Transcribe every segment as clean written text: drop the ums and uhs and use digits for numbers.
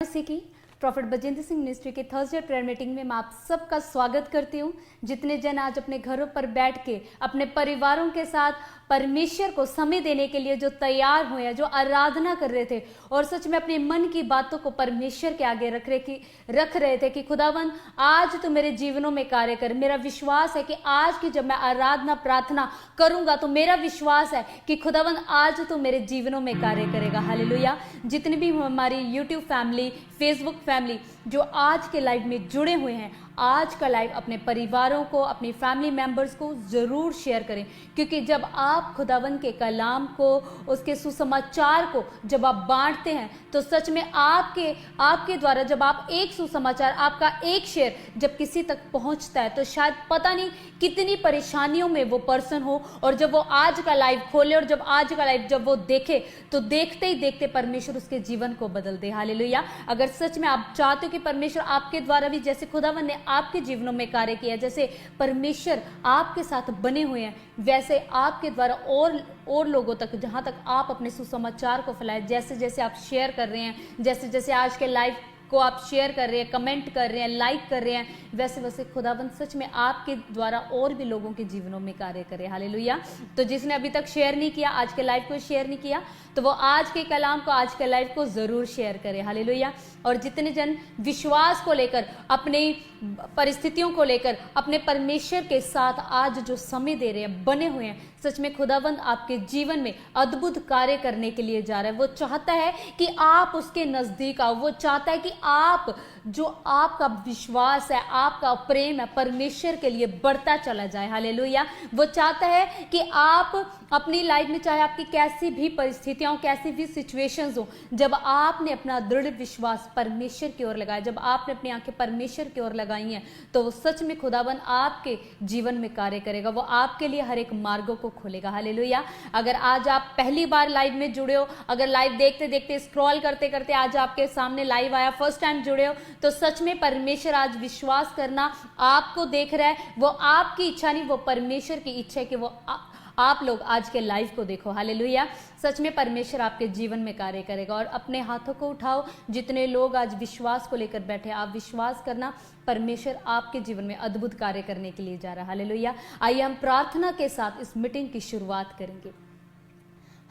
से की profit Bajinder Singh ministry के थर्सडे प्रेयर मीटिंग में मैं आप सबका स्वागत करती हूँ। जितने जन आज अपने घरों पर बैठ के अपने परिवारों के साथ परमेश्वर को समय देने के लिए जो तैयार हुए हैं, जो आराधना कर रहे थे और सच में अपने मन की बातों को परमेश्वर के आगे रख रहे थे कि खुदावन आज तो मेरे जीवनों में कार्य कर। मेरा विश्वास है कि आज की जब मैं आराधना प्रार्थना करूंगा तो मेरा विश्वास है कि खुदावन आज तो मेरे जीवनों में कार्य करेगा। हालेलुया। जितने भी हमारी यूट्यूब फैमिली, फेसबुक फैमिली जो आज के लाइव में जुड़े हुए हैं, आज का लाइव अपने परिवारों को, अपनी फैमिली मेंबर्स को जरूर शेयर करें, क्योंकि जब आप खुदावन के कलाम को, उसके सुसमाचार को जब आप बांटते हैं तो सच में आपके द्वारा जब आप एक सुसमाचार, आपका एक शेयर जब किसी तक पहुंचता है तो शायद पता नहीं कितनी परेशानियों में वो पर्सन हो, और जब वो आज का लाइव खोले और जब आज का लाइव जब वो देखे तो देखते ही देखते परमेश्वर उसके जीवन को बदल दे। हालेलुया। अगर सच में आप चाहते हो कि परमेश्वर आपके द्वारा भी, जैसे खुदावन ने आपके जीवनों में कार्य किया, जैसे परमेश्वर आपके साथ बने हुए हैं, वैसे आपके द्वारा और लोगों तक, जहां तक आप अपने सुसमाचार को फैलाएं, जैसे जैसे आप शेयर कर रहे हैं, जैसे जैसे आज के लाइव को आप शेयर कर रहे हैं, कमेंट कर रहे हैं, लाइक कर रहे हैं, वैसे वैसे खुदाबंद सच में आपके द्वारा और भी लोगों के जीवनों में कार्य करे। हालेलुया। तो जिसने अभी तक शेयर नहीं किया, आज के लाइव को शेयर नहीं किया, तो वो आज के कलाम को, आज के लाइव को जरूर शेयर करे। हालेलुया। और जितने जन विश्वास को लेकर, अपनी परिस्थितियों को लेकर अपने परमेश्वर के साथ आज जो समय दे रहे हैं, बने हुए हैं, सच में खुदाबंद आपके जीवन में अद्भुत कार्य करने के लिए जा रहा है। वो चाहता है कि आप उसके नजदीक आओ। वो चाहता है कि आप, जो आपका विश्वास है, आपका प्रेम है, परमेश्वर के लिए बढ़ता चला जाए। हालेलुया। वो चाहता है कि आप अपनी लाइफ में, चाहे आपकी कैसी भी परिस्थितियां, कैसी भी सिचुएशंस हो, जब आपने अपना दृढ़ विश्वास परमेश्वर की ओर लगाया, जब आपने अपनी आंखें परमेश्वर की ओर लगाई हैं, तो वो सच में खुदावन आपके जीवन में कार्य करेगा। वो आपके लिए हर एक मार्गों को खोलेगा। हालेलुया। अगर आज आप पहली बार लाइव में जुड़े हो, अगर लाइव देखते देखते स्क्रॉल करते करते आज आपके सामने लाइव आया, फर्स्ट टाइम जुड़े हो, तो सच में परमेश्वर आज विश्वास करना आपको देख रहा है। वो आपकी इच्छा नहीं, वो परमेश्वर की इच्छा है कि वो आप लोग आज के लाइव को देखो। हालेलुया। सच में परमेश्वर आपके जीवन में कार्य करेगा। और अपने हाथों को उठाओ, जितने लोग आज विश्वास को लेकर बैठे, आप विश्वास करना, परमेश्वर आपके जीवन में अद्भुत कार्य करने के लिए जा रहा है। हालेलुया। आइए हम प्रार्थना के साथ इस मीटिंग की शुरुआत करेंगे।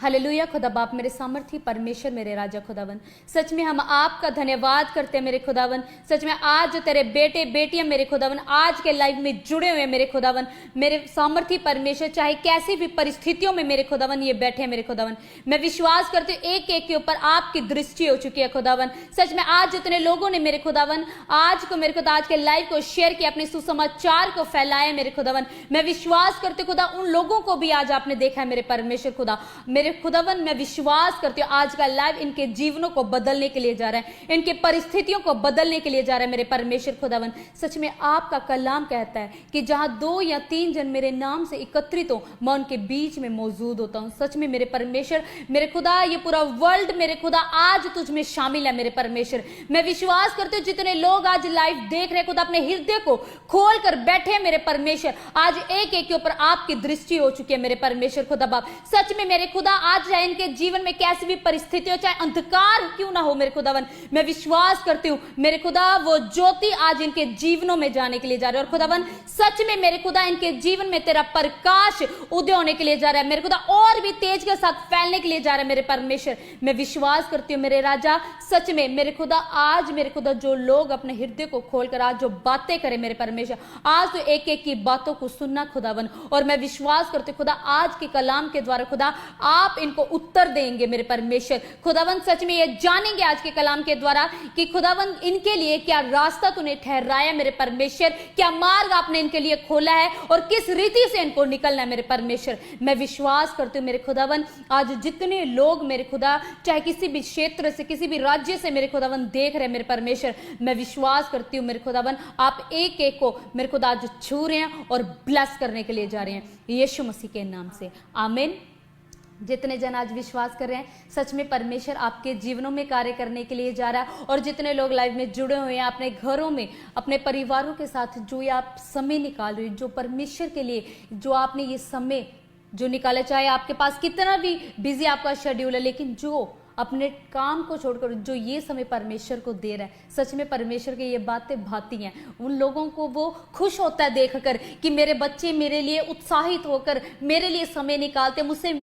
हालेलुया। खुदा बाप, मेरे सामर्थी परमेश्वर, मेरे राजा खुदावन, सच में हम आपका धन्यवाद करते हैं मेरे खुदावन। सच में आज जो तेरे बेटे बेटियां मेरे खुदावन आज के लाइव में जुड़े हुए हैं मेरे खुदावन, मेरे सामर्थी परमेश्वर, चाहे कैसी भी परिस्थितियों में मेरे खुदावन ये बैठे हैं मेरे खुदावन, मैं विश्वास करती हूँ एक एक के ऊपर आपकी दृष्टि हो चुकी है खुदावन। सच में आज जितने लोगों ने मेरे खुदावन आज को मेरे खुदा आज के लाइव को शेयर किया, अपने सुसमाचार को फैलाया मेरे खुदावन, मैं विश्वास करती हूँ खुदा उन लोगों को भी आज आपने देखा है मेरे परमेश्वर खुदा। मेरे खुदावन मैं विश्वास करती हूँ आज का लाइव इनके जीवनों को बदलने के लिए जा रहा है, इनके परिस्थितियों को बदलने के लिए जा रहा है मेरे परमेश्वर खुदावन। सच में आपका कलाम कहता है कि जहां 2 या 3 जन मेरे नाम से एकत्रित हो, मैं उनके बीच में मौजूद होता हूं। सच में मेरे परमेश्वर, मेरे खुदा, ये पूरा वर्ल्ड मेरे खुदा आज तुझ में शामिल है मेरे परमेश्वर। मैं विश्वास करती हूँ जितने लोग आज लाइव देख रहे खुदा, अपने हृदय को खोल कर बैठे मेरे परमेश्वर, आज एक एक के ऊपर आपकी दृष्टि हो चुकी है मेरे परमेश्वर खुदा बाप। सच में मेरे खुदा आज चाहे इनके जीवन में कैसी भी परिस्थिति हो, चाहे अंधकार क्यों ना हो मेरे खुदावन, मैं विश्वास करती हूँ मेरे खुदा वो ज्योति आज इनके जीवनों में जाने के लिए जा रही है। और खुदावन सच में मेरे खुदा इनके जीवन में तेरा प्रकाश उदय होने के लिए जा रहा है मेरे खुदा, और भी तेज के साथ फैलने के लिए जा रहा है मेरे परमेश्वर। मैं विश्वास करती हूँ मेरे राजा, सच में मेरे खुदा आज मेरे खुदा जो लोग अपने हृदय को खोलकर आज जो बातें करें मेरे परमेश्वर, आज तो एक एक की बातों को सुनना खुदावन। और मैं विश्वास करती हूँ खुदा आज के कलाम के द्वारा खुदा आप इनको उत्तर देंगे मेरे परमेश्वर खुदावन। सच में ये जानेंगे आज के कलाम के द्वारा कि खुदावन इनके लिए क्या रास्ता तूने ठहराया मेरे परमेश्वर, क्या मार्ग आपने इनके लिए खोला है और किस रीति से इनको निकलना है मेरे परमेश्वर। मैं विश्वास करती हूँ मेरे खुदावन आज जितने लोग मेरे खुदा, चाहे किसी भी क्षेत्र से, किसी भी राज्य से मेरे खुदावन देख रहे हैं मेरे परमेश्वर, मैं विश्वास करती हूँ मेरे खुदावन आप एक एक को मेरे खुदा आज छू रहे हैं और ब्लेस करने के लिए जा रहे हैं यीशु मसीह के नाम से, आमीन। जितने जन आज विश्वास कर रहे हैं, सच में परमेश्वर आपके जीवनों में कार्य करने के लिए जा रहा है। और जितने लोग लाइव में जुड़े हुए हैं, अपने घरों में, अपने परिवारों के साथ जो ये आप समय निकाल रहे हैं, जो परमेश्वर के लिए जो आपने ये समय जो निकाला, चाहे आपके पास कितना भी बिजी आपका शेड्यूल है, लेकिन जो अपने काम को छोड़कर जो ये समय परमेश्वर को दे रहा है, सच में परमेश्वर की ये बातें भाती हैं। उन लोगों को वो खुश होता है देखकर कि मेरे बच्चे मेरे लिए उत्साहित होकर मेरे लिए समय निकालते, मुझसे।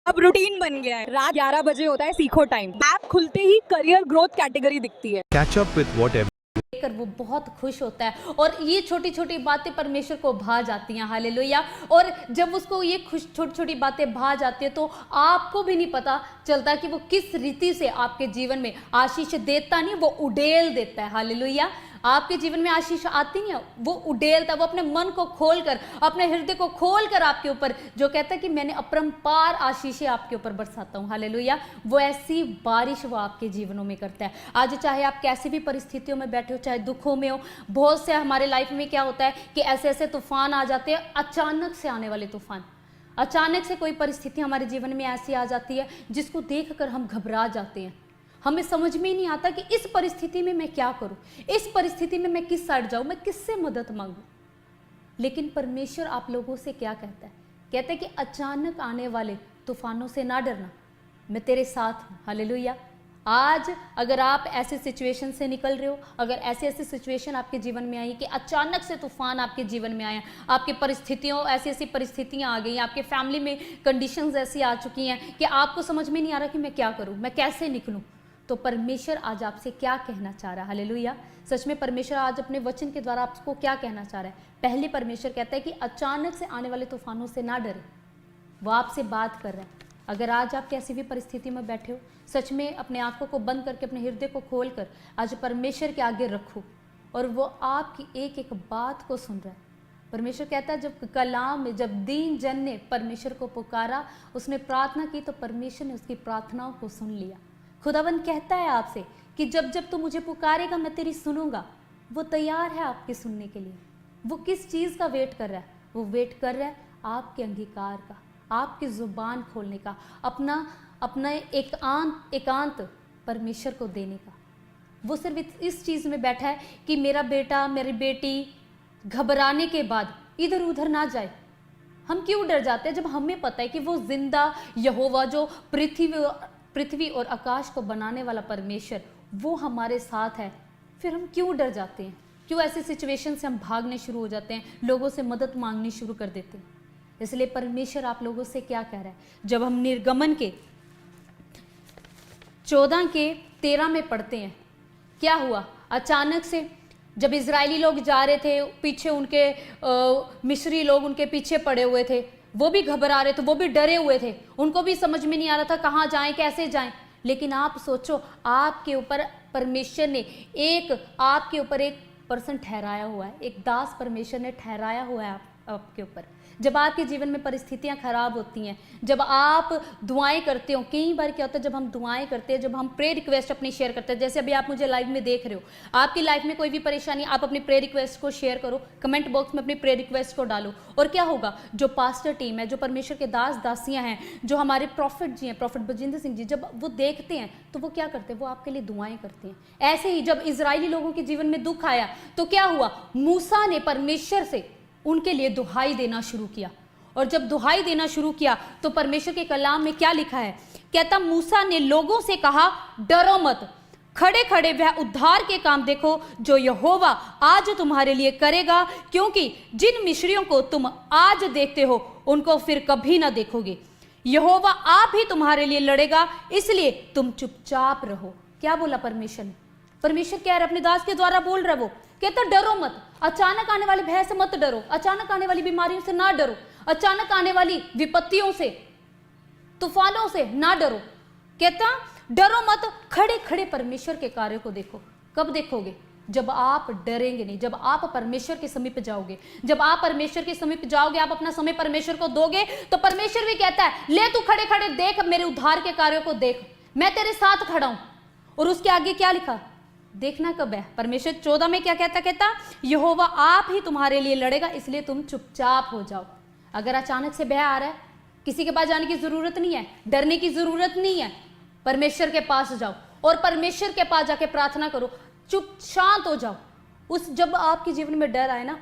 अब रूटीन बन गया है, रात 11 बजे होता है सीखो टाइम, ऐप खुलते ही करियर ग्रोथ कैटेगरी दिखती है। Catch up with whatever. देखकर वो बहुत खुश होता है और ये छोटी छोटी बातें परमेश्वर को भा जाती हैं। हालेलुया। और जब उसको ये छोटी छोटी बातें भा जाती है तो आपको भी नहीं पता चलता कि वो किस रीति से आपके जीवन में आशीष देता नहीं, वो उड़ेल देता है। हालेलुया। आपके जीवन में आशीष आती नहीं है, वो उड़ेलता, वो अपने मन को खोलकर, अपने हृदय को खोलकर आपके ऊपर जो कहता है कि मैंने अपरंपार आशीषें आपके ऊपर बरसाता हूँ। हालेलुया। वो ऐसी बारिश वो आपके जीवनों में करता है। आज चाहे आप कैसी भी परिस्थितियों में बैठे हो, चाहे दुखों में हो, बहुत से हमारे लाइफ में क्या होता है कि ऐसे ऐसे तूफान आ जाते हैं, अचानक से आने वाले तूफान, अचानक से कोई परिस्थिति हमारे जीवन में ऐसी आ जाती है जिसको देखकर हम घबरा जाते हैं। हमें समझ में ही नहीं आता कि इस परिस्थिति में मैं क्या करूं, इस परिस्थिति में मैं किस साइड जाऊं, मैं किससे मदद मांगूं। लेकिन परमेश्वर आप लोगों से क्या कहता है? कहता है कि अचानक आने वाले तूफानों से ना डरना, मैं तेरे साथ हूं। हालेलुया। आज अगर आप ऐसे सिचुएशन से निकल रहे हो, अगर ऐसे ऐसे सिचुएशन आपके जीवन में आई कि अचानक से तूफान आपके जीवन में आया, आपकी परिस्थितियों ऐसी ऐसी परिस्थितियां आ गई, आपके फैमिली में कंडीशंस ऐसी आ चुकी हैं कि आपको समझ में नहीं आ रहा कि मैं क्या करूं, मैं कैसे निकलूं, तो परमेश्वर आज आपसे क्या कहना चाह रहा है? हालेलुया। सच में परमेश्वर आज अपने वचन के द्वारा आपको क्या कहना चाह रहा है? पहले परमेश्वर कहता है कि अचानक से आने वाले तूफानों से ना डरे, वो आपसे बात कर रहा है। अगर आज आप कैसी भी परिस्थिति में बैठे हो, सच में अपने आंखों को बंद करके अपने हृदय को खोलकर आज परमेश्वर के आगे रखो और वो आपकी एक एक बात को सुन रहा है। परमेश्वर कहता है जब कलाम में जब दीन जन ने परमेश्वर को पुकारा, उसने प्रार्थना की तो परमेश्वर ने उसकी प्रार्थनाओं को सुन लिया। खुदावंद कहता है आपसे कि जब जब तू मुझे पुकारेगा मैं तेरी सुनूंगा। वो तैयार है आपके सुनने के लिए। वो किस चीज़ का वेट कर रहा है? वो वेट कर रहा है आपके अंगीकार का, आपकी जुबान खोलने का, अपना एकांत परमेश्वर को देने का। वो सिर्फ इस चीज़ में बैठा है कि मेरा बेटा मेरी बेटी घबराने के बाद इधर उधर ना जाए। हम क्यों डर जाते हैं जब हमें पता है कि वो जिंदा यहोवा जो पृथ्वी और आकाश को बनाने वाला परमेश्वर वो हमारे साथ है। फिर हम क्यों डर जाते हैं? क्यों ऐसे सिचुएशन से हम भागने शुरू हो जाते हैं, लोगों से मदद मांगनी शुरू कर देते हैं? इसलिए परमेश्वर आप लोगों से क्या कह रहा है? जब हम निर्गमन के 14 के 13 में पढ़ते हैं, क्या हुआ? अचानक से जब इजरायली लोग जा रहे थे, पीछे उनके मिस्री लोग उनके पीछे पड़े हुए थे, वो भी घबरा रहे थे, वो भी डरे हुए थे, उनको भी समझ में नहीं आ रहा था कहाँ जाएं, कैसे जाएं। लेकिन आप सोचो, आपके ऊपर परमेश्वर ने आपके ऊपर एक पर्सन ठहराया हुआ है, एक दास परमेश्वर ने ठहराया हुआ है आपके ऊपर। जब आपके जीवन में परिस्थितियां खराब होती हैं, जब आप दुआएं करते हो, कई बार क्या होता है जब हम दुआएं करते हैं, जब हम प्रेयर रिक्वेस्ट अपनी शेयर करते हैं, जैसे अभी आप मुझे लाइव में देख रहे हो, आपकी लाइफ में कोई भी परेशानी, आप अपनी प्रेयर रिक्वेस्ट को शेयर करो, कमेंट बॉक्स में अपनी प्रेयर रिक्वेस्ट को डालो। और क्या होगा? जो पास्टर टीम है, जो परमेश्वर के दास दासियां हैं, जो हमारे प्रॉफिट जी हैं, प्रॉफिट बजिंदर सिंह जी, जब वो देखते हैं तो वो क्या करते हैं? वो आपके लिए दुआएं करते हैं। ऐसे ही जब इजरायली लोगों के जीवन में दुख आया तो क्या हुआ? मूसा ने परमेश्वर से उनके लिए दुहाई देना शुरू किया। और जब दुहाई देना शुरू किया तो परमेश्वर के कलाम में क्या लिखा है? कहता, मूसा ने लोगों से कहा, डरो मत, खड़े खड़े वह उद्धार के काम देखो जो यहोवा आज तुम्हारे लिए करेगा, क्योंकि जिन मिस्रियों को तुम आज देखते हो उनको फिर कभी ना देखोगे। यहोवा आप ही तुम्हारे लिए लड़ेगा, इसलिए तुम चुपचाप रहो। क्या बोला परमेश्वर ने? परमेश्वर क्या है? अपने दास के द्वारा बोल रहा है। वो कहता, डरो मत, अचानक आने वाले भय से मत डरो, अचानक आने वाली बीमारियों से ना डरो, अचानक आने वाली विपत्तियों से, तूफानों से ना डरो। कहता, डरो मत, खड़े खड़े परमेश्वर के कार्य को देखो। कब देखोगे? जब आप डरेंगे नहीं, जब आप परमेश्वर के समीप जाओगे। जब आप परमेश्वर के समीप जाओगे, आप अपना समय परमेश्वर को दोगे, तो परमेश्वर भी कहता है, ले तू खड़े खड़े देख, मेरे उद्धार के कार्यों को देख, मैं तेरे साथ खड़ा हूं। और उसके आगे क्या लिखा? देखना कब है? परमेश्वर 14 में क्या कहता, यहोवा आप ही तुम्हारे लिए लड़ेगा, इसलिए तुम चुपचाप हो जाओ। अगर अचानक से भय आ रहा है, किसी के पास जाने की जरूरत नहीं है, डरने की जरूरत नहीं है। परमेश्वर के पास जाओ और परमेश्वर के पास जाके प्रार्थना करो, चुप शांत हो जाओ। जब आपके जीवन में डर आए ना,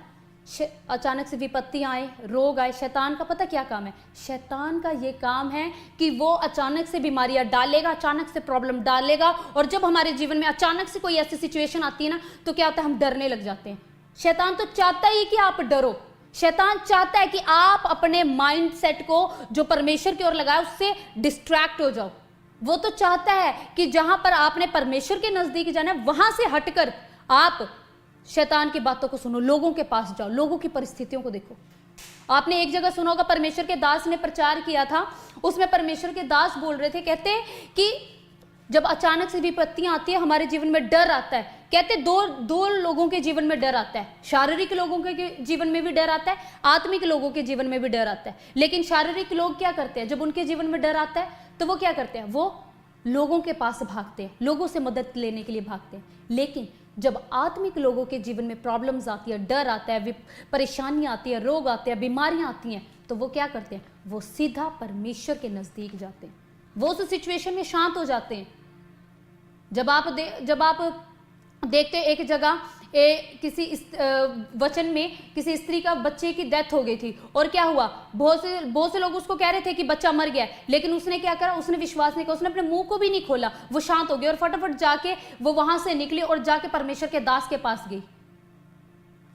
अचानक से विपत्तियां आए, रोग आए, शैतान का पता क्या काम है? शैतान का ये काम है कि वो अचानक से बीमारियां डालेगा, अचानक से प्रॉब्लम डालेगा, और जब हमारे जीवन में अचानक से कोई ऐसी सिचुएशन आती है ना, तो क्या होता है, हम डरने लग जाते हैं। शैतान तो चाहता ही कि आप डरो, शैतान चाहता है कि आप अपने माइंड सेट को जो परमेश्वर की ओर लगाए उससे डिस्ट्रैक्ट हो जाओ। वो तो चाहता है कि जहां पर आपने परमेश्वर के नजदीक जाना है वहां से हटकर आप शैतान की बातों को सुनो, लोगों के पास जाओ, लोगों की परिस्थितियों को देखो। आपने एक जगह सुना होगा, परमेश्वर के दास ने प्रचार किया था, उसमें परमेश्वर के दास बोल रहे थे, कहते कि जब अचानक से विपत्तियां आती है हमारे जीवन में डर आता है। कहते दो लोगों के जीवन में डर आता है, शारीरिक लोगों के जीवन में भी डर आता है, आत्मिक लोगों के जीवन में भी डर आता है। लेकिन शारीरिक लोग क्या करते हैं, जब उनके जीवन में डर आता है तो वो क्या करते हैं, वो लोगों के पास भागते हैं, लोगों से मदद लेने के लिए भागते हैं। लेकिन जब आत्मिक लोगों के जीवन में प्रॉब्लम्स आती है, डर आता है, परेशानियां आती है, रोग आते हैं, बीमारियां आती हैं, तो वो क्या करते हैं, वो सीधा परमेश्वर के नजदीक जाते हैं, वो उस सिचुएशन में शांत हो जाते हैं। जब आप देखते हैं एक जगह किसी वचन में किसी स्त्री का बच्चे की डेथ हो गई थी, और क्या हुआ, बहुत से लोग उसको कह रहे थे कि बच्चा मर गया है, लेकिन उसने क्या करा, उसने विश्वास नहीं किया, उसने अपने मुंह को भी नहीं खोला, वो शांत हो गई और फटाफट जाके वो वहां से निकली और जाके परमेश्वर के दास के पास गई।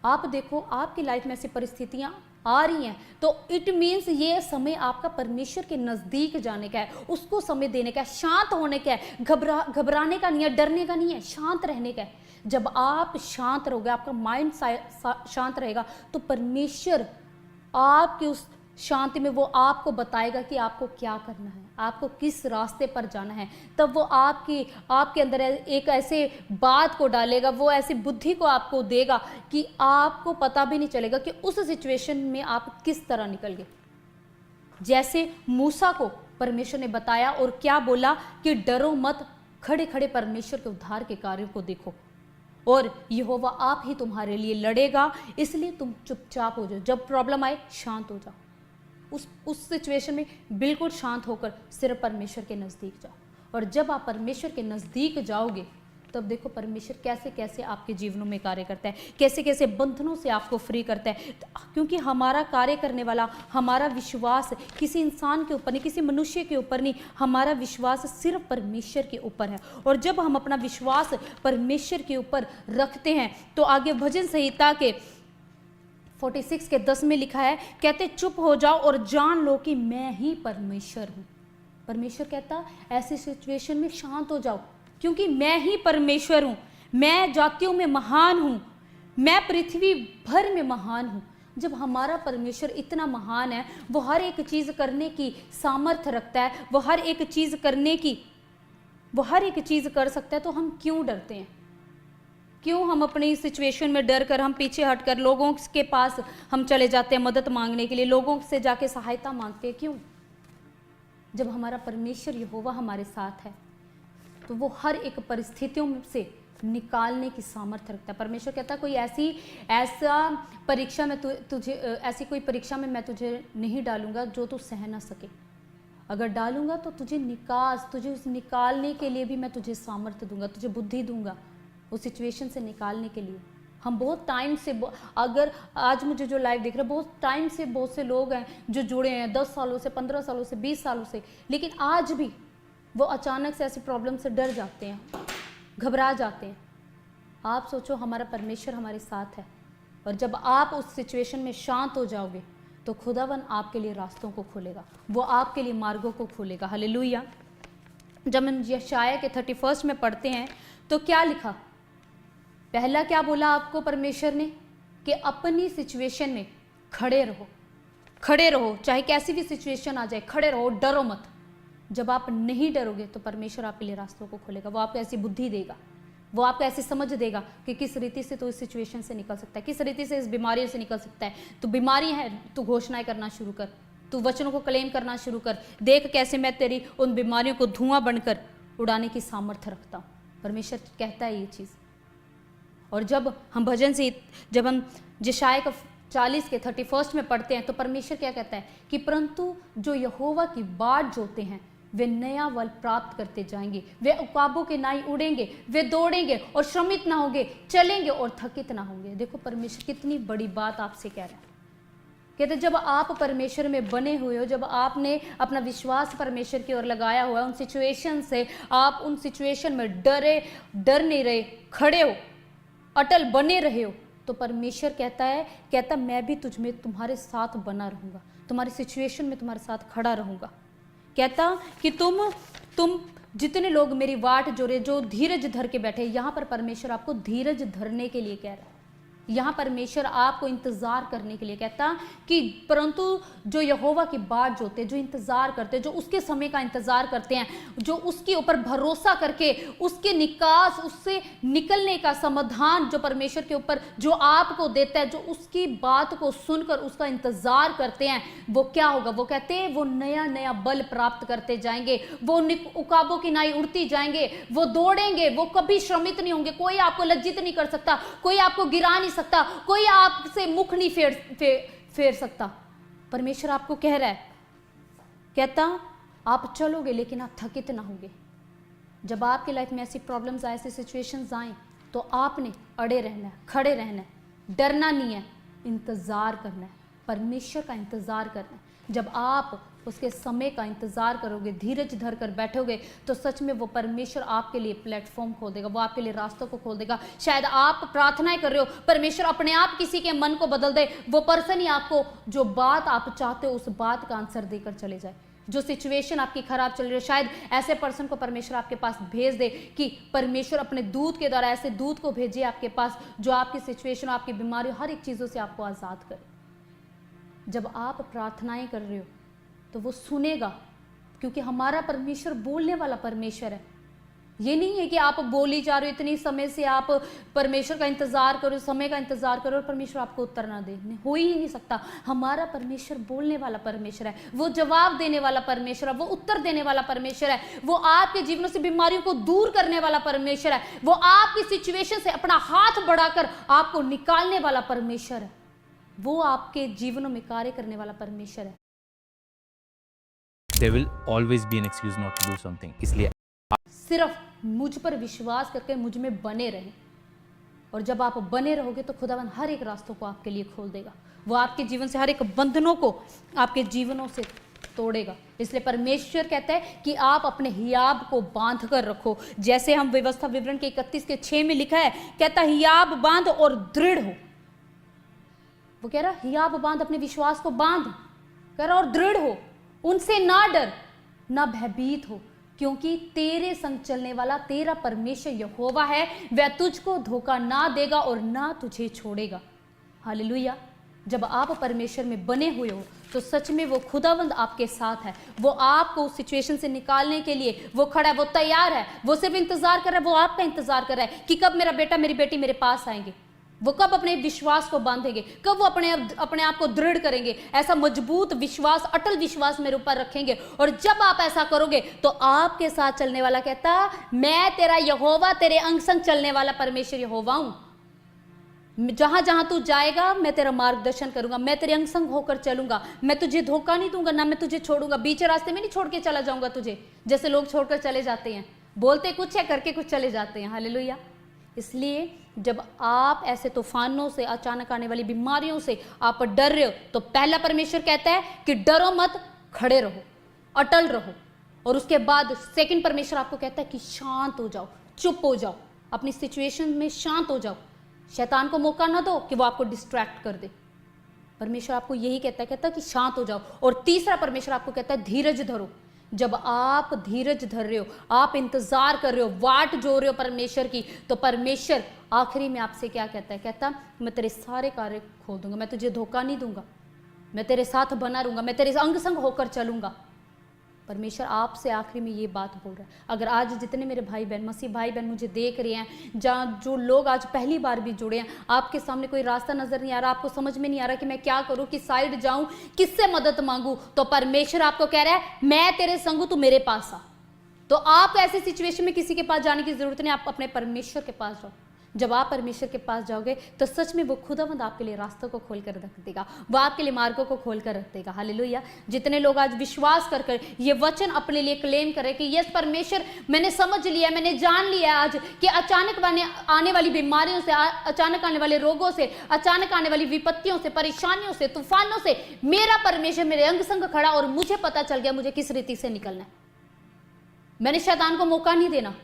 आप देखो आपकी लाइफ में ऐसी परिस्थितियां आ रही हैं, तो इट मीन्स ये समय आपका परमेश्वर के नजदीक जाने का है, उसको समय देने का है, शांत होने का है, घबराने का नहीं है, डरने का नहीं है, शांत रहने का है। जब आप शांत रहोगे, आपका माइंड शांत रहेगा, तो परमेश्वर आपकी उस शांति में वो आपको बताएगा कि आपको क्या करना है, आपको किस रास्ते पर जाना है। तब वो आपके अंदर एक ऐसे बात को डालेगा, वो ऐसी बुद्धि को आपको देगा कि आपको पता भी नहीं चलेगा कि उस सिचुएशन में आप किस तरह निकल गए। जैसे मूसा को परमेश्वर ने बताया और क्या बोला कि डरो मत, खड़े खड़े परमेश्वर के उद्धार के कार्यों को देखो, और यहोवा आप ही तुम्हारे लिए लड़ेगा, इसलिए तुम चुपचाप हो जाओ। जब प्रॉब्लम आए शांत हो जाओ, उस सिचुएशन में बिल्कुल शांत होकर सिर्फ परमेश्वर के नज़दीक जाओ। और जब आप परमेश्वर के नज़दीक जाओगे, तब देखो परमेश्वर कैसे कैसे आपके जीवनों में कार्य करता है, कैसे कैसे बंधनों से आपको फ्री करता है। क्योंकि हमारा कार्य करने वाला, हमारा विश्वास किसी इंसान के ऊपर नहीं, किसी मनुष्य के ऊपर नहीं, हमारा विश्वास सिर्फ परमेश्वर के ऊपर है। और जब हम अपना विश्वास परमेश्वर के ऊपर रखते हैं, तो आगे भजन संहिता के 46 के 10 में लिखा है, कहते चुप हो जाओ और जान लो कि मैं ही परमेश्वर हूँ। परमेश्वर कहता ऐसी सिचुएशन में शांत हो जाओ, क्योंकि मैं ही परमेश्वर हूँ, मैं जातियों में महान हूँ, मैं पृथ्वी भर में महान हूँ। जब हमारा परमेश्वर इतना महान है, वो हर एक चीज़ करने की सामर्थ्य रखता है, वो हर एक चीज़ कर सकता है, तो हम क्यों डरते हैं? क्यों हम अपनी सिचुएशन में डर कर, हम पीछे हटकर लोगों के पास हम चले जाते हैं मदद मांगने के लिए, लोगों से जाके सहायता मांगते हैं? क्यों? जब हमारा परमेश्वर यहोवा हमारे साथ है, तो वो हर एक परिस्थितियों से निकालने की सामर्थ्य रखता है। परमेश्वर कहता है कोई ऐसी परीक्षा में मैं तुझे नहीं डालूंगा जो तू सह ना सके। अगर डालूंगा तो तुझे उस निकालने के लिए भी मैं तुझे सामर्थ्य दूंगा, तुझे बुद्धि दूंगा उस सिचुएशन से निकालने के लिए। हम बहुत टाइम से, अगर आज मुझे जो लाइव देख रहे हैं, बहुत टाइम से बहुत से लोग हैं जो जुड़े हैं 10 सालों से, 15 सालों से, 20 सालों से, लेकिन आज भी वो अचानक से ऐसी प्रॉब्लम से डर जाते हैं, घबरा जाते हैं। आप सोचो हमारा परमेश्वर हमारे साथ है, और जब आप उस सिचुएशन में शांत हो जाओगे, तो खुदावन आपके लिए रास्तों को खोलेगा, वो आपके लिए मार्गों को खोलेगा। हालेलुया। जब हम यशाया के 31 में पढ़ते हैं, तो क्या लिखा? पहला क्या बोला आपको परमेश्वर ने कि अपनी सिचुएशन में खड़े रहो, चाहे कैसी भी सिचुएशन आ जाए, खड़े रहो, डरो मत। जब आप नहीं डरोगे, तो परमेश्वर आपके लिए रास्तों को खोलेगा, वो आपको ऐसी बुद्धि देगा, वो आपको ऐसी समझ देगा कि किस रीति से तो इस सिचुएशन से निकल सकता है, किस रीति से इस बीमारी से निकल सकता है। तो बीमारी है, तू घोषणाएं करना शुरू कर, तू वचनों को क्लेम करना शुरू कर, देख कैसे मैं तेरी उन बीमारियों को धुआं बनकर उड़ाने की सामर्थ्य रखता हूँ। परमेश्वर कहता है ये चीज़। और जब हम यशाया का 40 के 31 में पढ़ते हैं, तो परमेश्वर क्या कहता है कि परंतु जो यहोवा की बाट जोते हैं वे नया बल प्राप्त करते जाएंगे, वे उकाबों के नाई उड़ेंगे, वे दौड़ेंगे और श्रमित ना होंगे, चलेंगे और थकित ना होंगे। देखो परमेश्वर कितनी बड़ी बात आपसे कह रहा है। कहते जब आप परमेश्वर में बने हुए हो, जब आपने अपना विश्वास परमेश्वर की ओर लगाया हुआ है, उन सिचुएशन से आप उन सिचुएशन में डर नहीं रहे, खड़े हो, अटल बने रहे हो, तो परमेश्वर कहता मैं भी तुझ में तुम्हारे साथ बना रहूंगा, तुम्हारी सिचुएशन में तुम्हारे साथ खड़ा रहूंगा। कहता कि तुम जितने लोग मेरी वाट जोड़े, जो धीरज धर के बैठे, यहां पर परमेश्वर आपको धीरज धरने के लिए कह रहा है। यहाँ परमेश्वर आपको इंतजार करने के लिए कहता कि परंतु जो यहोवा की बाट जोते, जो इंतजार करते, जो उसके समय का इंतजार करते हैं, जो उसके ऊपर भरोसा करके उसके निकास, उससे निकलने का समाधान जो परमेश्वर के ऊपर जो आपको देता है, जो उसकी बात को सुनकर उसका इंतजार करते हैं, वो क्या होगा? वो कहते हैं वो नया नया बल प्राप्त करते जाएंगे, वो उकाबों की नाई उड़ती जाएंगे, वो दौड़ेंगे, वो कभी श्रमित नहीं होंगे, कोई आपको लज्जित नहीं कर सकता, कोई आपको गिरा नहीं सकता, कोई आपसे मुख नहीं फेर सकता। परमेश्वर आपको कह रहा है, कहता आप चलोगे लेकिन आप थकित ना होगे। जब आपकी लाइफ में ऐसी प्रॉब्लम्स आए, ऐसी सिचुएशंस आए, तो आपने अड़े रहना है, खड़े रहना है, डरना नहीं है, इंतजार करना है, परमेश्वर का इंतजार करना है। जब आप उसके समय का इंतजार करोगे, धीरज धर कर बैठोगे, तो सच में वो परमेश्वर आपके लिए प्लेटफॉर्म खोल देगा, वो आपके लिए रास्तों को खोल देगा। शायद आप प्रार्थनाएं कर रहे हो, परमेश्वर अपने आप किसी के मन को बदल दे, वो पर्सन ही आपको जो बात आप चाहते हो उस बात का आंसर देकर चले जाए। जो सिचुएशन आपकी खराब चल रही है, शायद ऐसे पर्सन को परमेश्वर आपके पास भेज दे कि परमेश्वर अपने दूत के द्वारा ऐसे दूत को भेजे आपके पास जो आपकी सिचुएशन, आपकी बीमारी, हर एक चीज़ों से आपको आज़ाद करे। जब आप प्रार्थनाएं कर रहे हो तो वो सुनेगा, क्योंकि हमारा परमेश्वर बोलने वाला परमेश्वर है। ये नहीं है कि आप बोली जा रहे हो, इतनी समय से आप परमेश्वर का इंतजार करो, समय का इंतजार करो और परमेश्वर आपको उत्तर ना दे, हो ही नहीं सकता। हमारा परमेश्वर बोलने वाला परमेश्वर है, वो जवाब देने वाला परमेश्वर है, वो उत्तर देने वाला परमेश्वर है, वो आपके जीवनों से बीमारियों को दूर करने वाला परमेश्वर है, वो आपकी सिचुएशन से अपना हाथ बढ़ाकर आपको निकालने वाला परमेश्वर है, वो आपके जीवनों में कार्य करने वाला परमेश्वर है। There will always be an excuse not to do something. इसलिए सिर्फ मुझ पर विश्वास करके मुझ में बने रहें, और जब आप बने रहोगे तो खुदावन हर एक रास्तों को आपके लिए खोल देगा, वो आपके जीवन से हर एक बंधनों को आपके जीवनों से तोड़ेगा। इसलिए परमेश्वर कहता है कि आप अपने हियाब को बांध कर रखो, जैसे हम व्यवस्था विवरण के 31:6 में लिखा है, कहता हियाब बांध और दृढ़ हो। वो कह रहा हियाब बांध, अपने विश्वास को बांध, कह रहा और दृढ़ हो, उनसे ना डर ना भयभीत हो, क्योंकि तेरे संग चलने वाला तेरा परमेश्वर यहोवा है, वह तुझको धोखा ना देगा और ना तुझे छोड़ेगा। हालेलुया। जब आप परमेश्वर में बने हुए हो तो सच में वो खुदावंद आपके साथ है, वो आपको उस सिचुएशन से निकालने के लिए वो खड़ा है, वो तैयार है, वो सिर्फ इंतजार कर रहा है, वो आपका इंतजार कर रहा है कि कब मेरा बेटा मेरी बेटी मेरे पास आएंगे, वो कब अपने विश्वास को बांधेंगे, कब वो अपने आप को दृढ़ करेंगे, ऐसा मजबूत विश्वास, अटल विश्वास मेरे ऊपर रखेंगे। और जब आप ऐसा करोगे तो आपके साथ चलने वाला कहता मैं तेरा यहोवा, तेरे अंग संग चलने वाला परमेश्वर यहोवा हूं। जहां जहां तू जाएगा मैं तेरा मार्गदर्शन करूंगा, मैं तेरे अंग संग होकर चलूंगा, मैं तुझे धोखा नहीं दूंगा, ना मैं तुझे छोड़ूंगा, बीच रास्ते में नहीं छोड़ के चला जाऊंगा तुझे, जैसे लोग छोड़कर चले जाते हैं, बोलते कुछ है करके कुछ चले जाते हैं। हालेलुया। इसलिए जब आप ऐसे तूफानों से, अचानक आने वाली बीमारियों से आप डर रहे हो, तो पहला परमेश्वर कहता है कि डरो मत, खड़े रहो, अटल रहो। और उसके बाद सेकंड परमेश्वर आपको कहता है कि शांत हो जाओ, चुप हो जाओ, अपनी सिचुएशन में शांत हो जाओ, शैतान को मौका ना दो कि वो आपको डिस्ट्रैक्ट कर दे। परमेश्वर आपको यही कहता है कि शांत हो जाओ। और तीसरा परमेश्वर आपको कहता है धीरज धरो। जब आप धीरज धर रहे हो, आप इंतजार कर रहे हो, वाट जोड़ रहे हो परमेश्वर की, तो परमेश्वर आखिरी में आपसे क्या कहता है? कहता मैं तेरे सारे कार्य खोल दूंगा, मैं तुझे धोखा नहीं दूंगा, मैं तेरे साथ बना रहूंगा, मैं तेरे अंग संग होकर चलूंगा। परमेश्वर आपसे आखिरी में ये बात बोल रहा है। अगर आज जितने मेरे भाई बहन, मसीह भाई बहन मुझे देख रहे हैं, जहाँ जो लोग आज पहली बार भी जुड़े हैं, आपके सामने कोई रास्ता नजर नहीं आ रहा, आपको समझ में नहीं आ रहा कि मैं क्या करूं, किस साइड जाऊं, किससे मदद मांगूं, तो परमेश्वर आपको कह रहा है मैं तेरे संग हूं, तू मेरे पास आ। तो आप ऐसे सिचुएशन में किसी के पास जाने की जरूरत नहीं, आप अपने परमेश्वर के पास जाओ। जब आप परमेश्वर के पास जाओगे तो सच में वो खुदावंद आपके लिए रास्तों को खोल कर रख देगा, वो आपके लिए मार्गों को खोल कर रख देगा। हालेलुया। जितने लोग आज विश्वास कर कर ये वचन अपने लिए क्लेम करें कि यस परमेश्वर मैंने समझ लिया, मैंने जान लिया आज कि अचानक आने वाली बीमारियों से, अचानक आने वाले रोगों से, अचानक आने वाली विपत्तियों से, परेशानियों से, तूफानों से मेरा परमेश्वर मेरे अंग संग खड़ा और मुझे पता चल गया मुझे किस रीति से निकलना है। मैंने शैतान को मौका नहीं देना,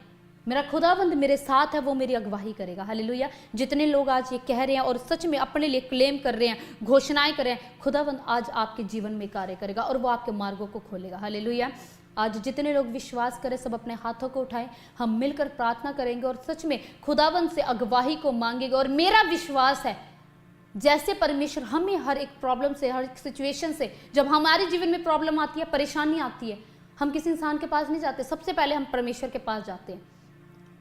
मेरा खुदावंद मेरे साथ है, वो मेरी अगुवाई करेगा। हालेलुया। जितने लोग आज ये कह रहे हैं और सच में अपने लिए क्लेम कर रहे हैं, घोषणाएं कर रहे हैं, खुदावंद आज आपके जीवन में कार्य करेगा और वो आपके मार्गों को खोलेगा। हालेलुया। आज जितने लोग विश्वास करें सब अपने हाथों को उठाएं, हम मिलकर प्रार्थना करेंगे और सच में खुदावंद से अगुवाई को मांगेंगे। और मेरा विश्वास है जैसे परमेश्वर हमें हर एक प्रॉब्लम से, हर एक सिचुएशन से, जब हमारे जीवन में प्रॉब्लम आती है, परेशानी आती है, हम किसी इंसान के पास नहीं जाते, सबसे पहले हम परमेश्वर के पास जाते हैं।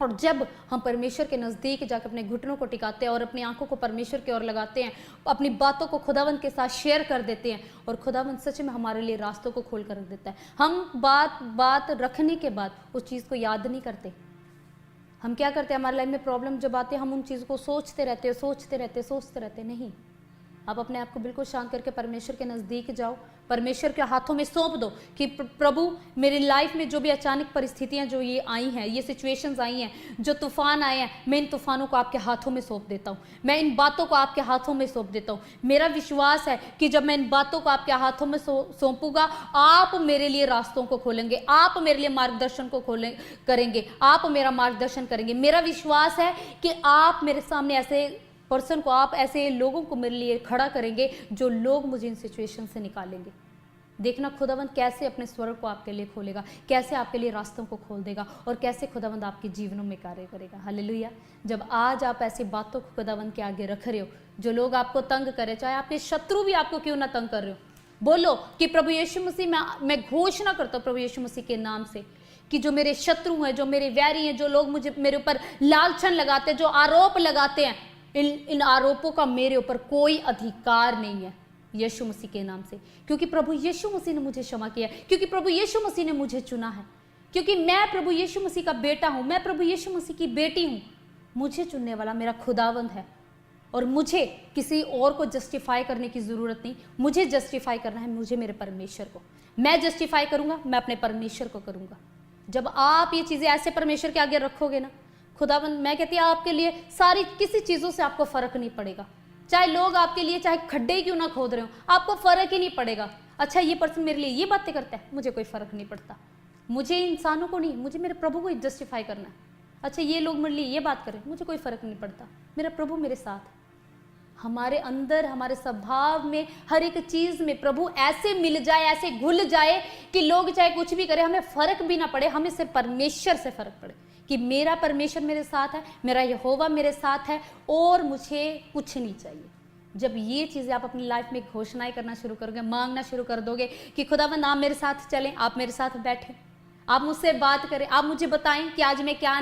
और जब हम परमेश्वर के नज़दीक जाकर अपने घुटनों को टिकाते हैं और अपनी आंखों को परमेश्वर की ओर लगाते हैं, अपनी बातों को खुदावंद के साथ शेयर कर देते हैं और खुदावंद सच में हमारे लिए रास्तों को खोल कर रख देता है। हम बात रखने के बाद उस चीज़ को याद नहीं करते। हम क्या करते हैं, हमारे लाइफ में प्रॉब्लम जब आते हैं हम उन चीज़ों को सोचते रहते नहीं। आप अपने आप को बिल्कुल शांत करके परमेश्वर के नज़दीक जाओ, परमेश्वर के हाथों में सौंप दो कि प्रभु मेरी लाइफ में जो भी अचानक परिस्थितियां जो ये आई हैं, ये सिचुएशंस आई हैं, जो तूफान आए हैं, मैं इन तूफानों को आपके हाथों में सौंप देता हूँ, मैं इन बातों को आपके हाथों में सौंप देता हूँ। मेरा विश्वास है कि जब मैं इन बातों को आपके हाथों में सौंपूंगा, आप मेरे लिए रास्तों को खोलेंगे, आप मेरे लिए मार्गदर्शन को करेंगे, आप मेरा मार्गदर्शन करेंगे। मेरा विश्वास है कि आप मेरे सामने ऐसे पर्सन को, आप ऐसे लोगों को मेरे लिए खड़ा करेंगे जो लोग मुझे इन सिचुएशन से निकालेंगे। देखना खुदावंद कैसे अपने स्वर को आपके लिए खोलेगा, कैसे आपके लिए रास्तों को खोल देगा और कैसे खुदावंद आपके जीवनों में कार्य करेगा। हालेलुया। जब आज आप ऐसी बातों को खुदावंद के आगे रख रहे हो, जो लोग आपको तंग करे, चाहे आपके शत्रु भी आपको क्यों ना तंग कर रहे हो, बोलो कि प्रभु यीशु मसीह, मैं घोषणा करता हूँ प्रभु यीशु मसीह के नाम से कि जो मेरे शत्रु हैं, जो मेरे वैरी हैं, जो लोग मुझे मेरे ऊपर लालछन लगाते हैं, जो आरोप लगाते हैं, इन आरोपों का मेरे ऊपर कोई अधिकार नहीं है यीशु मसीह के नाम से। क्योंकि प्रभु यीशु मसीह ने मुझे क्षमा किया, क्योंकि प्रभु यीशु मसीह ने मुझे चुना है, क्योंकि मैं प्रभु यीशु मसीह का बेटा हूं, मैं प्रभु यीशु मसीह की बेटी हूं। मुझे चुनने वाला मेरा खुदावंद है और मुझे किसी और को जस्टिफाई करने की जरूरत नहीं। मुझे जस्टिफाई करना है मुझे मेरे परमेश्वर को। मैं जस्टिफाई करूंगा, मैं अपने परमेश्वर को करूंगा। जब आप ये चीजें ऐसे परमेश्वर के आगे रखोगे ना, खुदावंद, मैं कहती हूँ आपके लिए सारी किसी चीज़ों से आपको फ़र्क नहीं पड़ेगा। चाहे लोग आपके लिए चाहे खड्डे क्यों ना खोद रहे हो, आपको फ़र्क ही नहीं पड़ेगा। अच्छा ये पर्सन मेरे लिए ये बातें करता है, मुझे कोई फ़र्क नहीं पड़ता। मुझे इंसानों को नहीं, मुझे मेरे प्रभु को जस्टिफाई करना है। अच्छा ये लोग मेरे लिए ये बात करें, मुझे कोई फ़र्क नहीं पड़ता, मेरा प्रभु मेरे साथ है। हमारे अंदर, हमारे स्वभाव में, हर एक चीज़ में प्रभु ऐसे मिल जाए, ऐसे घुल जाए कि लोग चाहे कुछ भी करें, हमें फ़र्क भी ना पड़े, हमें सिर्फ परमेश्वर से फ़र्क पड़े कि मेरा परमेश्वर मेरे साथ है, मेरा यहोवा मेरे साथ है और मुझे कुछ नहीं चाहिए। जब ये चीज़ें आप अपनी लाइफ में घोषणाएं करना शुरू करोगे, मांगना शुरू कर दोगे कि खुदावंद आप मेरे साथ चलें, आप मेरे साथ बैठें, आप मुझसे बात करें, आप मुझे बताएं कि आज मैं क्या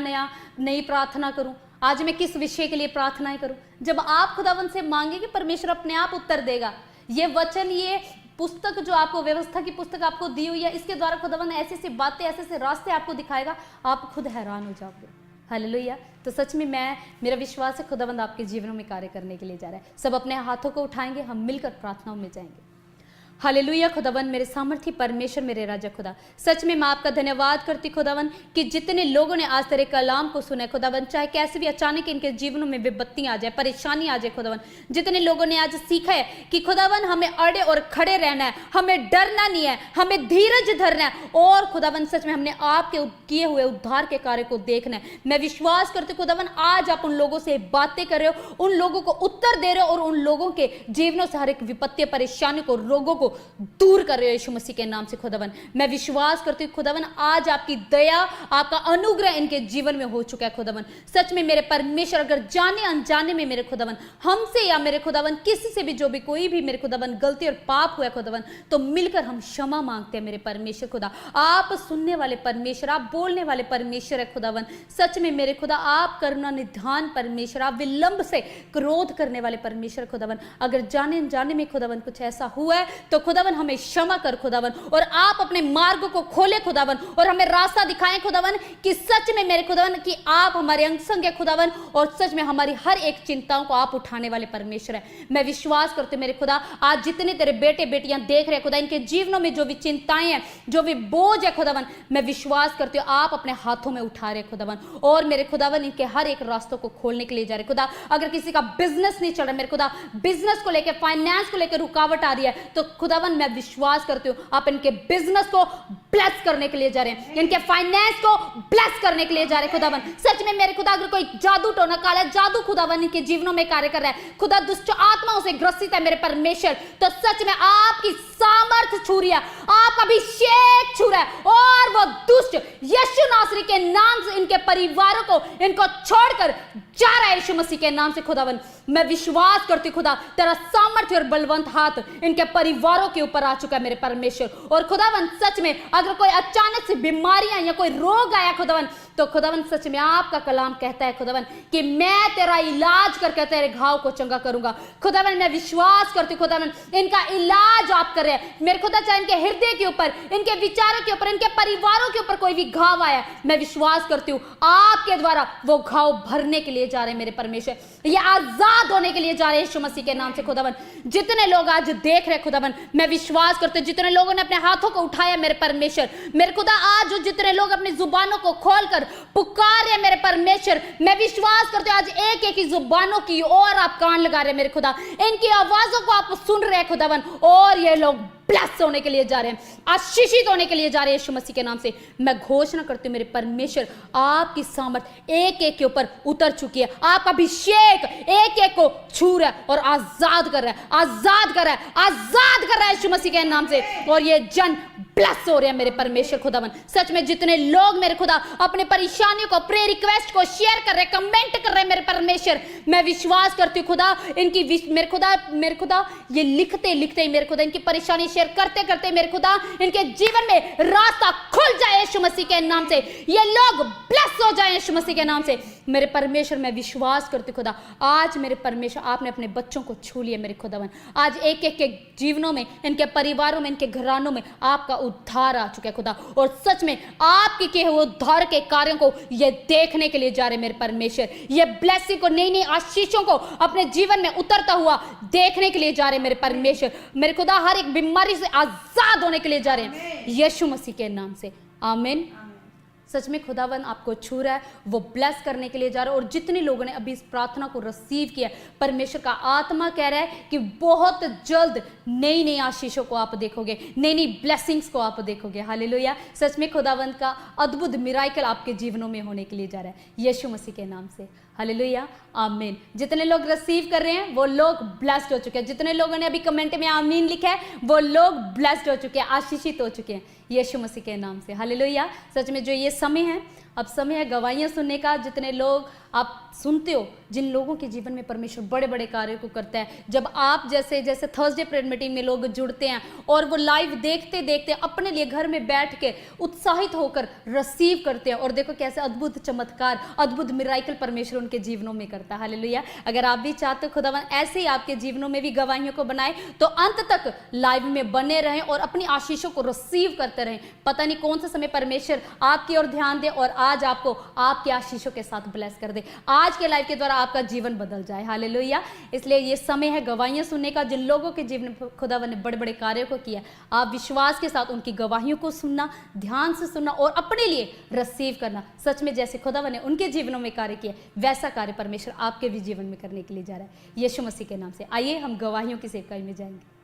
नई प्रार्थना करूं, आज मैं किस विषय के लिए प्रार्थनाएं करूं। जब आप खुदावंद से मांगेंगे, परमेश्वर अपने आप उत्तर देगा। ये वचन, ये पुस्तक जो आपको, व्यवस्था की पुस्तक आपको दी हुई है, इसके द्वारा खुदावंद ऐसी ऐसी बातें, ऐसे ऐसे रास्ते आपको दिखाएगा, आप खुद हैरान हो जाओगे। हालेलुया। तो सच में मेरा विश्वास है खुदावंद आपके जीवनों में कार्य करने के लिए जा रहा है। सब अपने हाथों को उठाएंगे, हम मिलकर प्रार्थनाओं में जाएंगे। हालेलुया। खुदावंद मेरे सामर्थी परमेश्वर, मेरे राजा खुदा, सच में मैं आपका धन्यवाद करती खुदावंद कि जितने लोगों ने आज तेरे कलाम को सुना है खुदावंद, चाहे कैसे भी अचानक इनके जीवनों में विपत्ति आ जाए, परेशानी आ जाए खुदावंद, जितने लोगों ने आज सीखा है कि खुदावंद हमें अड़े और खड़े रहना है, हमें डरना नहीं है, हमें धीरज धरना है और खुदावंद सच में हमने आपके किए हुए उद्धार के कार्य को देखना है। मैं विश्वास करती खुदावंद आज आप उन लोगों से बातें कर रहे हो, उन लोगों को उत्तर दे रहे हो और उन लोगों के जीवनों से हर एक विपत्ति, परेशानी को, रोगों को दूर कर रहे हो यीशु मसीह के नाम से खुदावन। मैं विश्वास करती हूँ खुदावन, आज आपकी दया, आपका अनुग्रह इनके जीवन में हो चुका है खुदावन। सच में मेरे परमेश्वर, अगर जाने अनजाने में मेरे खुदावन हमसे या मेरे खुदावन किसी से भी जो भी कोई भी मेरे खुदावन गलती और पाप हुआ खुदावन, तो मिलकर हम क्षमा मांगते हैं मेरे परमेश्वर खुदा। आप सुनने वाले परमेश्वर, आप बोलने वाले परमेश्वर है खुदावन। सच में मेरे खुदा आप करुणा निधान परमेश्वर, आप विलंब से क्रोध करने वाले परमेश्वर खुदावन। अगर जाने अनजाने में खुदावन कुछ ऐसा हुआ है तो खुदावन हमें क्षमा कर खुदावन, और आप अपने मार्ग को खोले खुदावन, और हमें रास्ता दिखाएं खुदावन कि सच में मेरे खुदावन कि आप हमारे अंग संग है खुदावन, और सच में हमारी हर एक चिंताओं को आप उठाने वाले परमेश्वर है। मैं विश्वास करती हूं मेरे खुदा, आज जितने तेरे बेटे बेटियां देख रहे हैं खुदा, इनके जीवनों में जो भी चिंताएं हैं, जो भी बोझ है खुदावन, मैं विश्वास करती हूँ आप अपने हाथों में उठा रहे खुदावन, और मेरे खुदावन इनके हर एक रास्तों को खोलने के लिए जा रहे खुदा। अगर किसी का बिजनेस नहीं चल रहा मेरे खुदा, बिजनेस को लेकर, फाइनेंस को लेकर रुकावट आ रही है, तो खुदावन मैं विश्वास करती हूँ आप इनके बिजनेस को ब्लेस करने के लिए जा रहे हैं, इनके फाइनेंस को ब्लेस करने के लिए जा रहे हैं खुदावन। सच में मेरे खुदा, अगर कोई जादू टोना काला जादू खुदावन इनके जीवनों में कार्य कर रहा है खुदा, दुष्ट आत्माओं से ग्रसित है मेरे परमेश्वर, तो सच में आपकी सामर्थ छू रही है, आपका अभिषेक छू रहा है, और वो दुष्ट यीशु नासरी के नाम से इनके परिवारों को इनको छोड़कर जा रहा है यीशु मसीह के नाम से खुदावन। मैं विश्वास करती खुदा, तेरा सामर्थ्य और बलवंत हाथ इनके परिवारों के ऊपर आ चुका है मेरे परमेश्वर। और खुदावन सच में अगर कोई अचानक से बीमारियां या कोई रोग आया खुदावन, तो खुदावन सच में आपका कलाम कहता है खुदावन कि मैं तेरा इलाज करके तेरे घाव को चंगा करूंगा। खुदावन मैं विश्वास करती हूँ खुदावन इनका इलाज आप कर रहे हैं मेरे खुदा, चाहे इनके हृदय के ऊपर, इनके विचारों के ऊपर, इनके परिवारों के ऊपर कोई भी घाव आया, मैं विश्वास करती हूँ आपके द्वारा वो घाव भरने के लिए जा रहे हैं मेरे परमेश्वर, ये आजाद होने के लिए जा रहे हैं यीशु मसीह के नाम से खुदावन। जितने लोग आज देख रहे खुदावन, मैं विश्वास करती हूँ जितने लोगों ने अपने हाथों को उठाया मेरे परमेश्वर, मेरे खुदा, आज जितने लोग अपनी जुबानों को खोलकर पुकार रहे मेरे परमेश्वर, मैं विश्वास करते हो आज एक एक की जुबानों की और आप कान लगा रहे मेरे खुदा, इनकी आवाजों को आप सुन रहे खुदावन, और ये लोग ब्लेस होने के लिए जा रहे हैं, आशीषित होने के लिए जा रहे हैं यीशु मसीह के नाम से। मैं घोषणा करती हूँ मेरे परमेश्वर, आपकी सामर्थ एक एक के ऊपर उतर चुकी है, आपका अभिषेक एक एक को छू रहा है और आजाद कर रहा है, आजाद कर रहा है, आजाद कर रहा है यीशु मसीह के नाम से, और ये जन ब्लेस हो रहे हैं मेरे परमेश्वर खुदावन। सच में जितने लोग मेरे खुदा अपने परेशानियों को, प्रे रिक्वेस्ट को शेयर कर रहे, कमेंट कर रहे मेरे परमेश्वर, मैं विश्वास करती हूँ खुदा इनकी मेरे खुदा ये लिखते लिखते ही मेरे खुदा इनकी परेशानी शेयर करते करते मेरे खुदा इनके जीवन में रास्ता खुल जाए यीशु मसीह के नाम से, ये लोग ब्लेस हो जाए यीशु मसीह के नाम से मेरे परमेश्वर। मैं विश्वास करती खुदा आज मेरे परमेश्वर आपने अपने बच्चों को छू लिया मेरे खुदावन, आज एक एक के जीवनों में, इनके परिवारों में, इनके घरानों में आपका उद्धार आ चुका है खुदा, और सच में आपके किए हुए उद्धार के कार्यों को ये देखने के लिए जा रहे मेरे परमेश्वर, ये ब्लेसिंग को, नई नई आशीषों को अपने जीवन में उतरता हुआ देखने के लिए जा रहे मेरे परमेश्वर। मेरे खुदा हर एक बीमारी से आजाद होने के लिए जा रहे हैं यीशु मसीह के नाम से, आमीन। सच में खुदावन आपको छू रहा है, वो ब्लेस करने के लिए जा रहा है, और जितने लोगों ने अभी इस प्रार्थना को रिसीव किया, परमेश्वर का आत्मा कह रहा है कि बहुत जल्द नई नई आशीषों को आप देखोगे, नई नई ब्लेसिंग्स को आप देखोगे। हालेलुया। सच में खुदावन का अद्भुत मिराकल आपके जीवनों में होने के लिए जा रहा है यीशु मसीह के नाम से। हालेलुया, आमीन। जितने लोग रिसीव कर रहे हैं वो लोग ब्लेस्ड हो चुके हैं, जितने लोगों ने अभी कमेंट में आमीन लिखा है वो लोग ब्लेस्ड हो चुके हैं, आशीषित हो चुके हैं यीशु मसीह के नाम से। हालेलुया। सच में जो ये समय है, अब समय है गवाहियाँ सुनने का। जितने लोग आप सुनते हो, जिन लोगों के जीवन में परमेश्वर बड़े बड़े कार्यों को करता है, जब आप जैसे थर्सडे प्रेयर मीटिंग में लोग जुड़ते हैं और वो लाइव देखते देखते अपने लिए घर में बैठ के उत्साहित होकर रिसीव करते हैं, और देखो कैसे अद्भुत चमत्कार, अद्भुत मिराकल परमेश्वर उनके जीवनों में करता है। हालेलुया। अगर आप भी चाहते हो खुदावन ऐसे ही आपके जीवनों में भी गवाहियों को बनाए, तो अंत तक लाइव में बने रहें और अपनी आशीषों को रिसीव करते रहें। पता नहीं कौन सा समय परमेश्वर आपकी ओर ध्यान दे और आज आपको आपकी आशीषों के साथ ब्लेस कर दे, आज के लाइव के द्वारा आपका जीवन बदल जाए। हालेलुया। इसलिए ये समय है गवाहियां सुनने का। जिन लोगों के जीवन में खुदावन ने बड़े बड़े कार्यों को किया, आप विश्वास के साथ उनकी गवाहियों को सुनना, ध्यान से सुनना और अपने लिए रिसीव करना। सच में जैसे खुदावन ने उनके जीवनों में कार्य किया, वैसा कार्य परमेश्वर आपके भी जीवन में करने के लिए जा रहा है यीशु मसीह के नाम से। आइए हम गवाहियों की सेवकाई में जाएंगे।